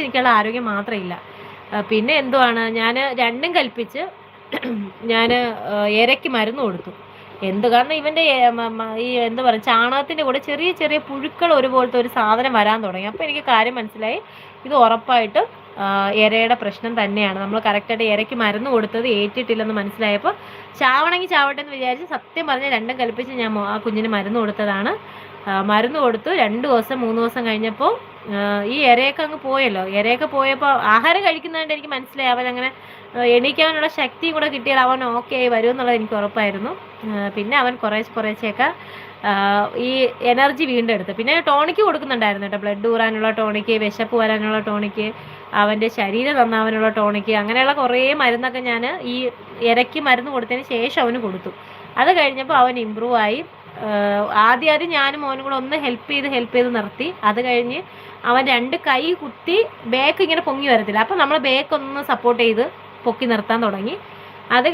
നിൽക്കാനുള്ള ആരോഗ്യം മാത്രമില്ല. പിന്നെ എന്തുവാണ്, ഞാൻ രണ്ടും കൽപ്പിച്ച് ഞാൻ എരയ്ക്ക് മരുന്ന് കൊടുത്തു. കാരണം ഇവൻ്റെ ഈ എന്താ പറയുക, ചാണകത്തിൻ്റെ കൂടെ ചെറിയ ചെറിയ പുഴുക്കൾ ഒരുപോലത്തെ ഒരു സാധനം വരാൻ തുടങ്ങി. അപ്പോൾ എനിക്ക് കാര്യം മനസ്സിലായി, ഇത് ഉറപ്പായിട്ടും എരയുടെ പ്രശ്നം തന്നെയാണ്. നമ്മൾ കറക്റ്റായിട്ട് എരയ്ക്ക് മരുന്ന് കൊടുത്തത് ഏറ്റിട്ടില്ലെന്ന് മനസ്സിലായപ്പോൾ ചാവണമെങ്കിൽ ചാവട്ടെ എന്ന് വിചാരിച്ച് സത്യം പറഞ്ഞാൽ രണ്ടും കൽപ്പിച്ച് ഞാൻ ആ കുഞ്ഞിന് മരുന്ന് കൊടുത്തതാണ്. മരുന്ന് കൊടുത്തു 2 ദിവസം 3 ദിവസം കഴിഞ്ഞപ്പോൾ ഈ എരയൊക്കെ അങ്ങ് പോയല്ലോ. എരയൊക്കെ പോയപ്പോൾ ആഹാരം കഴിക്കുന്നതുകൊണ്ട് എനിക്ക് മനസ്സിലായി അവനങ്ങനെ എണീക്കാനുള്ള ശക്തിയും കൂടെ കിട്ടിയാൽ അവൻ ഓക്കെ ആയി വരും എന്നുള്ളത് എനിക്ക് ഉറപ്പായിരുന്നു. പിന്നെ അവൻ കുറേശ്ശെയൊക്കെ ഈ എനർജി വീണ്ടെടുത്ത്. പിന്നെ ടോണിക്ക് കൊടുക്കുന്നുണ്ടായിരുന്നു കേട്ടോ, ബ്ലഡ് ഊറാനുള്ള ടോണിക്ക്, വിശപ്പ് വരാനുള്ള ടോണിക്ക്, അവൻ്റെ ശരീരം നന്നാവാനുള്ള ടോണിക്ക്, അങ്ങനെയുള്ള കുറേ മരുന്നൊക്കെ ഞാൻ ഈ ഇരയ്ക്ക് മരുന്ന് കൊടുത്തതിന് ശേഷം അവന് കൊടുത്തു. അത് കഴിഞ്ഞപ്പോൾ അവൻ ഇമ്പ്രൂവ് ആയി. ആദ്യം ഞാനും മോനും കൂടെ ഒന്ന് ഹെൽപ്പ് ചെയ്ത് നിർത്തി. അത് കഴിഞ്ഞ് അവൻ 2 കൈ കുത്തി ബാക്ക് ഇങ്ങനെ പൊങ്ങി വരത്തില്ല, അപ്പം നമ്മൾ ബാക്ക് ഒന്ന് സപ്പോർട്ട് ചെയ്ത് പൊക്കി നിർത്താൻ തുടങ്ങി. അത്